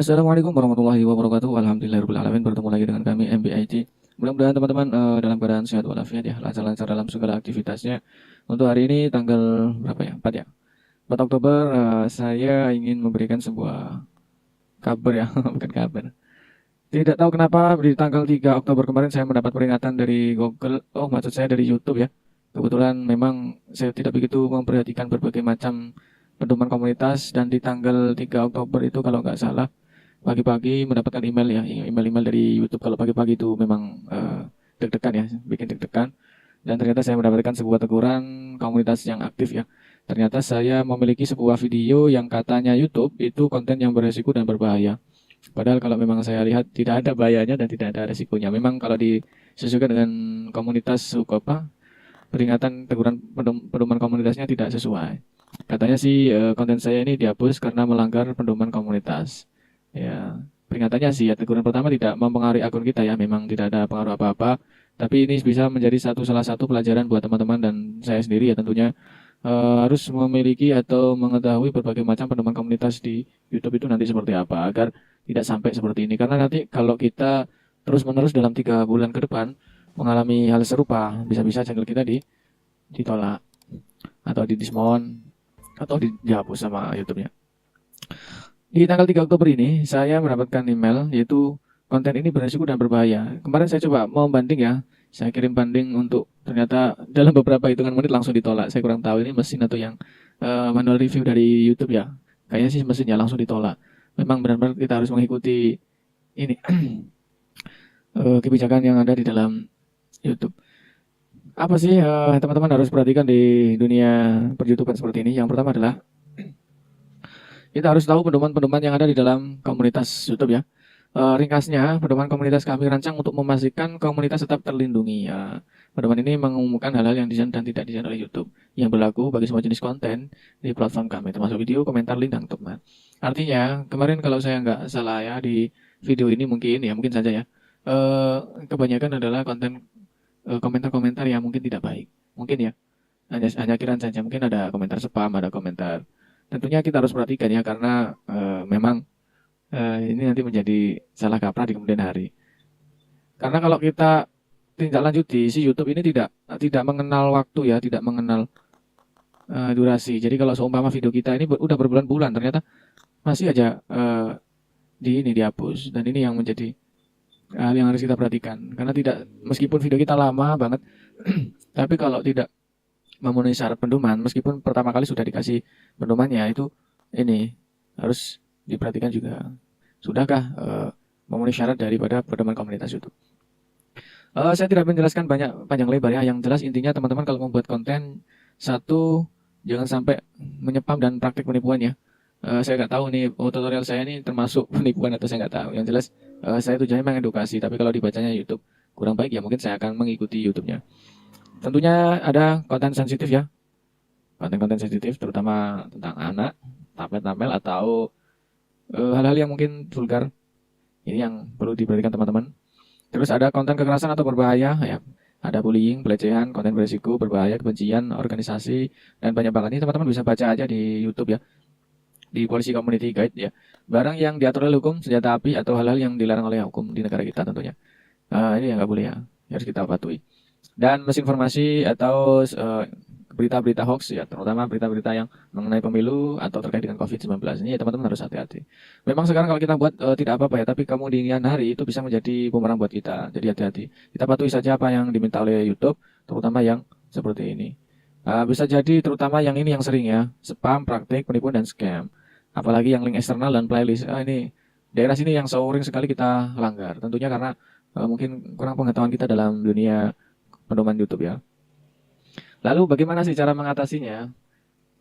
Assalamualaikum warahmatullahi wabarakatuh. Alhamdulillahirabbil alamin. Bertemu lagi dengan kami MBIT. Mudah-mudahan teman-teman dalam keadaan sehat walafiat ya, lancar-lancar dalam segala aktivitasnya. Untuk hari ini tanggal berapa ya? 4 ya. 4 Oktober saya ingin memberikan sebuah kabar ya, bukan kabar. Tidak tahu kenapa di tanggal 3 Oktober kemarin saya mendapat peringatan dari Google, oh maksud saya dari YouTube ya. Kebetulan memang saya tidak begitu memperhatikan berbagai macam pedoman komunitas dan di tanggal 3 Oktober itu kalau nggak salah pagi-pagi mendapatkan email ya, email-email dari YouTube. Kalau pagi-pagi itu memang deg-degan ya, bikin deg-degan. Dan ternyata saya mendapatkan sebuah teguran komunitas yang aktif ya. Ternyata saya memiliki sebuah video yang katanya YouTube itu konten yang beresiko dan berbahaya. Padahal kalau memang saya lihat tidak ada bahayanya dan tidak ada resikonya. Memang kalau disesuaikan dengan komunitas suku apa, peringatan teguran pedoman komunitasnya tidak sesuai. Katanya sih konten saya ini dihapus karena melanggar pedoman komunitas. Ya, peringatannya sih ya teguran pertama tidak mempengaruhi akun kita ya, memang tidak ada pengaruh apa-apa. Tapi ini bisa menjadi salah satu pelajaran buat teman-teman dan saya sendiri ya tentunya harus memiliki atau mengetahui berbagai macam pedoman komunitas di YouTube itu nanti seperti apa agar tidak sampai seperti ini. Karena nanti kalau kita terus-menerus dalam 3 bulan ke depan mengalami hal serupa, bisa-bisa channel kita ditolak atau di dismount atau dihapus sama YouTube-nya. Di tanggal 3 Oktober ini, saya mendapatkan email yaitu konten ini beresiko dan berbahaya. Kemarin saya coba mau banding ya, saya kirim banding untuk ternyata dalam beberapa hitungan menit langsung ditolak. Saya kurang tahu ini mesin atau yang manual review dari YouTube ya. Kayaknya sih mesinnya langsung ditolak. Memang benar-benar kita harus mengikuti ini kebijakan yang ada di dalam YouTube. Apa sih teman-teman harus perhatikan di dunia per-YouTuber seperti ini? Yang pertama adalah kita harus tahu pedoman-pedoman yang ada di dalam komunitas YouTube ya. Ringkasnya, pedoman komunitas kami rancang untuk memastikan komunitas tetap terlindungi. Ya, pedoman ini mengumumkan hal-hal yang disan dan tidak disan oleh YouTube yang berlaku bagi semua jenis konten di platform kami, termasuk video, komentar, link, dan teman. Artinya, kemarin kalau saya nggak salah ya di video ini mungkin saja ya, kebanyakan adalah konten komentar-komentar yang mungkin tidak baik. Mungkin ya, hanya kiraan saja. Mungkin ada komentar spam, ada komentar. Tentunya kita harus perhatikan ya karena memang ini nanti menjadi salah kaprah di kemudian hari. Karena kalau kita tindak lanjuti, si YouTube ini tidak tidak mengenal waktu ya, tidak mengenal durasi. Jadi kalau seumpama video kita ini udah berbulan-bulan, ternyata masih aja di ini dihapus. Dan ini yang menjadi hal yang harus kita perhatikan. Karena tidak, meskipun video kita lama banget, tapi kalau tidak memenuhi syarat pedoman, meskipun pertama kali sudah dikasih pedomannya itu ini harus diperhatikan juga. Sudahkah memenuhi syarat daripada pedoman komunitas YouTube? Saya tidak menjelaskan banyak panjang lebar ya. Yang jelas intinya teman-teman kalau membuat konten satu jangan sampai menyepam dan praktik penipuan ya. Saya nggak tahu nih tutorial saya ini termasuk penipuan atau saya nggak tahu. Yang jelas saya tujuannya mengedukasi. Tapi kalau dibacanya YouTube kurang baik ya mungkin saya akan mengikuti YouTube-nya. Tentunya ada konten sensitif ya. Konten-konten sensitif terutama tentang anak, tampil-tampil atau hal-hal yang mungkin vulgar. Ini yang perlu diperhatikan teman-teman. Terus ada konten kekerasan atau berbahaya ya. Ada bullying, pelecehan, konten berisiko, berbahaya, kebencian, organisasi, dan banyak banget. Ini teman-teman bisa baca aja di YouTube ya. Di Policy Community Guide ya. Barang yang diatur oleh hukum, senjata api, atau hal-hal yang dilarang oleh hukum di negara kita tentunya. Ini yang nggak boleh ya. Harus kita patuhi. Dan misinformasi atau berita-berita hoax ya, terutama berita-berita yang mengenai pemilu atau terkait dengan COVID-19 ini ya teman-teman harus hati-hati. Memang sekarang kalau kita buat tidak apa-apa ya, tapi kemudian hari itu bisa menjadi bumerang buat kita. Jadi hati-hati. Kita patuhi saja apa yang diminta oleh YouTube, terutama yang seperti ini. Bisa jadi terutama yang ini yang sering ya, spam, praktik, penipuan dan scam. Apalagi yang link eksternal dan playlist. Ini daerah sini yang sering sekali kita langgar. Tentunya karena mungkin kurang pengetahuan kita dalam dunia pedoman YouTube ya. Lalu bagaimana sih cara mengatasinya?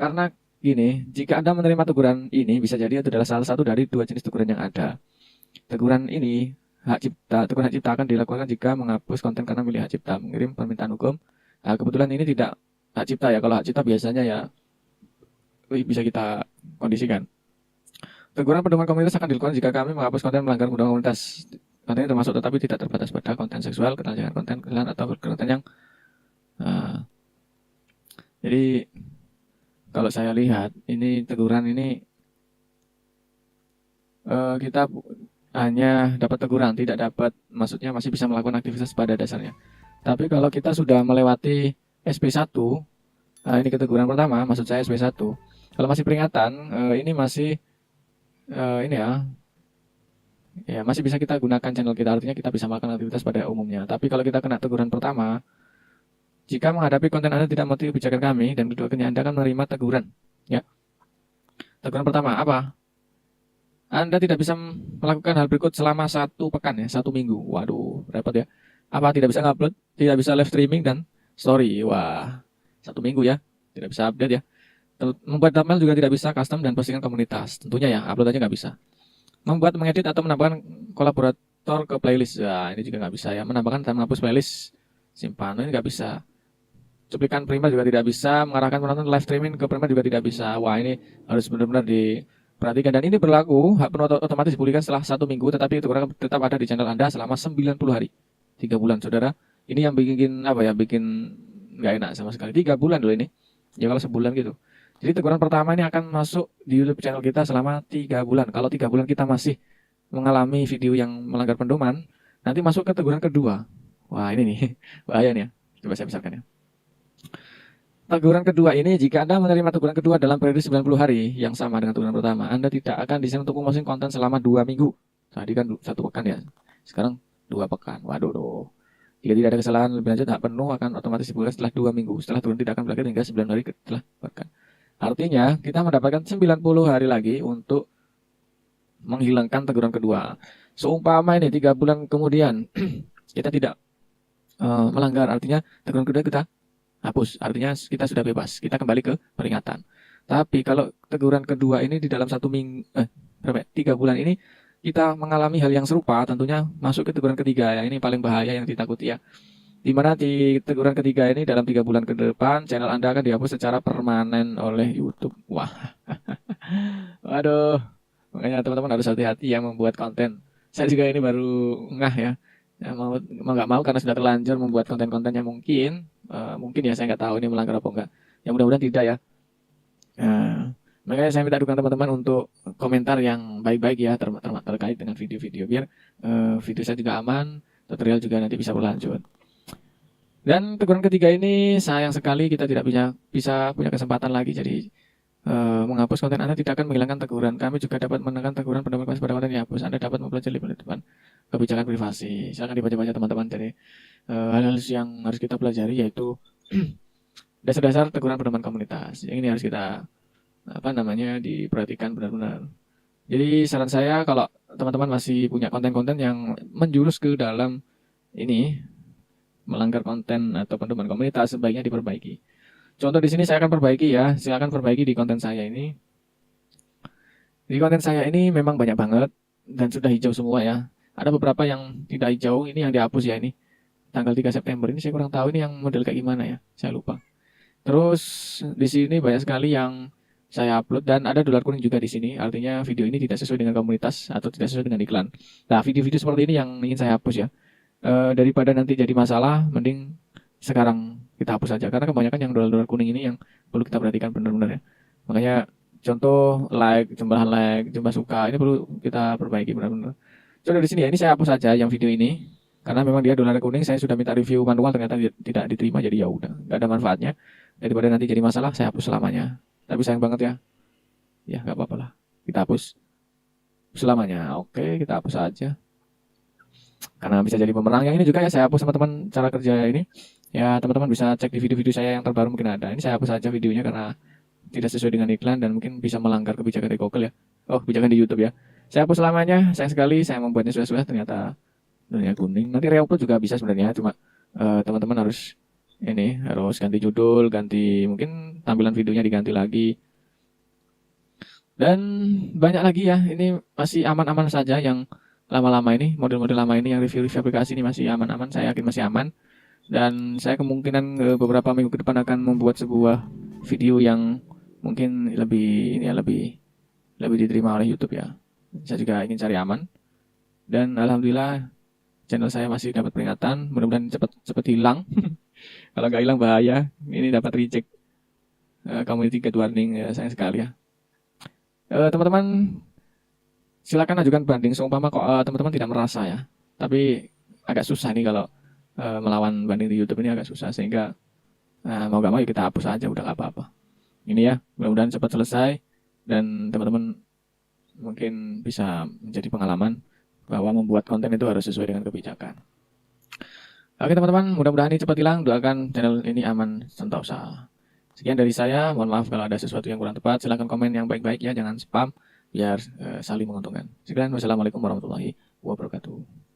Karena gini, jika Anda menerima teguran ini bisa jadi itu adalah salah satu dari 2 jenis teguran yang ada. Teguran ini teguran hak cipta akan dilakukan jika menghapus konten karena milih hak cipta, mengirim permintaan hukum. Kebetulan ini tidak hak cipta ya. Kalau hak cipta biasanya ya bisa kita kondisikan. Teguran pedoman komunitas akan dilakukan jika kami menghapus konten melanggar undang komunitas. Konten ini termasuk tetapi tidak terbatas pada konten seksual, ketelanjangan konten, kesalahan atau konten yang jadi kalau saya lihat ini teguran ini kita hanya dapat teguran, tidak dapat, maksudnya masih bisa melakukan aktivitas pada dasarnya. Tapi kalau kita sudah melewati SP1, ini keteguran pertama, maksud saya SP1. Kalau masih peringatan, ini masih ini ya masih bisa kita gunakan channel kita, artinya kita bisa melakukan aktivitas pada umumnya. Tapi kalau kita kena teguran pertama, jika menghadapi konten Anda tidak mengerti kebijakan kami dan keduanya Anda akan menerima teguran. Ya, teguran pertama apa? Anda tidak bisa melakukan hal berikut selama 1 pekan ya, 1 minggu. Waduh, repot ya. Apa tidak bisa ngupload, tidak bisa live streaming dan story. Wah, 1 minggu ya, tidak bisa update ya. Membuat thumbnail juga tidak bisa, custom dan postingan komunitas. Tentunya ya, upload aja nggak bisa. Membuat, mengedit atau menambahkan kolaborator ke playlist. Nah, ini juga nggak bisa ya. Menambahkan dan menghapus playlist simpan, ini nggak bisa. Cuplikan primer juga tidak bisa. Mengarahkan penonton live streaming ke primer juga tidak bisa. Wah, ini harus benar-benar diperhatikan. Dan ini berlaku, hak penuh otomatis dipulihkan setelah 1 minggu, tetapi itu tetap ada di channel Anda selama 90 hari. 3 bulan, saudara. Ini yang bikin apa ya, bikin nggak enak sama sekali. 3 bulan loh ini. Ya kalau sebulan gitu. Jadi teguran pertama ini akan masuk di YouTube channel kita selama 3 bulan. Kalau 3 bulan kita masih mengalami video yang melanggar pedoman, nanti masuk ke teguran kedua. Wah, ini nih, bahaya nih ya. Coba saya misalkan ya. Teguran kedua ini, jika Anda menerima teguran kedua dalam periode 90 hari yang sama dengan teguran pertama, Anda tidak akan diizinkan untuk memposting konten selama 2 minggu. Tadi kan 1 pekan ya. Sekarang 2 pekan. Waduh, doh. Jika tidak ada kesalahan lebih lanjut, hak penuh akan otomatis dipulihkan setelah 2 minggu. Setelah teguran tidak akan berakhir hingga 9 hari setelah pekan. Artinya, kita mendapatkan 90 hari lagi untuk menghilangkan teguran kedua. Seumpama ini 3 bulan kemudian kita tidak melanggar, artinya teguran kedua kita hapus, artinya kita sudah bebas, kita kembali ke peringatan. Tapi kalau teguran kedua ini di dalam 1 minggu, 3 bulan ini kita mengalami hal yang serupa, tentunya masuk ke teguran ketiga ya. Ini paling bahaya yang ditakuti ya. Di mana di teguran ketiga ini dalam 3 bulan ke depan channel Anda akan dihapus secara permanen oleh YouTube. Wah, waduh, makanya teman-teman harus hati-hati yang membuat konten. Saya juga ini baru ngah ya. Ya, mau nggak mau karena sudah terlanjur membuat konten-konten yang mungkin ya, saya nggak tahu ini melanggar apa enggak. Ya mudah-mudahan tidak ya. Nah, makanya saya minta dukungan teman-teman untuk komentar yang baik-baik ya terkait dengan video-video biar video saya juga aman, tutorial juga nanti bisa berlanjut. Dan teguran ketiga ini sayang sekali kita tidak bisa punya kesempatan lagi. Jadi menghapus konten Anda tidak akan menghilangkan teguran. Kami juga dapat menekan teguran pada konten yang dihapus. Anda dapat mempelajari penertiban kebijakan privasi. Silakan dibaca-baca teman-teman. Jadi hal-hal yang harus kita pelajari yaitu dasar-dasar teguran pedoman komunitas. Yang ini harus kita diperhatikan benar-benar. Jadi saran saya kalau teman-teman masih punya konten-konten yang menjurus ke dalam ini melanggar konten atau pedoman komunitas, sebaiknya diperbaiki. Contoh di sini saya akan perbaiki ya, silakan perbaiki di konten saya ini. Di konten saya ini memang banyak banget dan sudah hijau semua ya. Ada beberapa yang tidak hijau, ini yang dihapus ya ini. Tanggal 3 September ini saya kurang tahu ini yang model kayak gimana ya, saya lupa. Terus di sini banyak sekali yang saya upload dan ada dolar kuning juga di sini. Artinya video ini tidak sesuai dengan komunitas atau tidak sesuai dengan iklan. Nah, video-video seperti ini yang ingin saya hapus ya. Daripada nanti jadi masalah, mending sekarang kita hapus saja karena kebanyakan yang dolar-dolar kuning ini yang perlu kita perhatikan benar-benar ya. Makanya contoh jumlah suka ini perlu kita perbaiki benar-benar. Contoh di sini ya, ini saya hapus saja yang video ini karena memang dia dolar kuning. Saya sudah minta review manual, ternyata tidak diterima, jadi ya udah, nggak ada manfaatnya. Daripada nanti jadi masalah, saya hapus selamanya. Tapi sayang banget ya, ya nggak apa-apa lah, kita hapus selamanya. Oke, kita hapus saja karena bisa jadi pemenang. Yang ini juga ya saya hapus teman-teman, cara kerja ini ya teman-teman bisa cek di video-video saya yang terbaru mungkin ada. Ini saya hapus saja videonya karena tidak sesuai dengan iklan dan mungkin bisa melanggar kebijakan di Google ya. Oh, kebijakan di YouTube ya. Saya hapus selamanya. Sayang sekali saya membuatnya sudah ternyata dunia kuning. Nanti reupload juga bisa sebenarnya, cuma teman-teman harus ganti judul, ganti mungkin tampilan videonya diganti lagi. Dan banyak lagi ya. Ini masih aman-aman saja yang lama-lama ini, model-model lama ini yang review-review aplikasi ini masih aman-aman, saya yakin masih aman. Dan saya kemungkinan beberapa minggu ke depan akan membuat sebuah video yang mungkin lebih diterima oleh YouTube ya. Saya juga ingin cari aman. Dan alhamdulillah channel saya masih dapat peringatan, mudah-mudahan cepat hilang. Kalau nggak hilang bahaya, ini dapat reject community guide warning ya, sayang sekali ya. Teman-teman, silakan ajukan banding seumpama kok teman-teman tidak merasa ya. Tapi agak susah nih kalau melawan banding di YouTube ini agak susah, sehingga mau gak mau ya kita hapus aja, udah gak apa-apa. Ini ya, mudah-mudahan cepat selesai dan teman-teman mungkin bisa menjadi pengalaman bahwa membuat konten itu harus sesuai dengan kebijakan. Oke teman-teman, mudah-mudahan ini cepat hilang. Doakan channel ini aman sentosa. Sekian dari saya, mohon maaf kalau ada sesuatu yang kurang tepat. Silahkan komen yang baik-baik ya, jangan spam biar saling menguntungkan. Sekian, wassalamualaikum warahmatullahi wabarakatuh.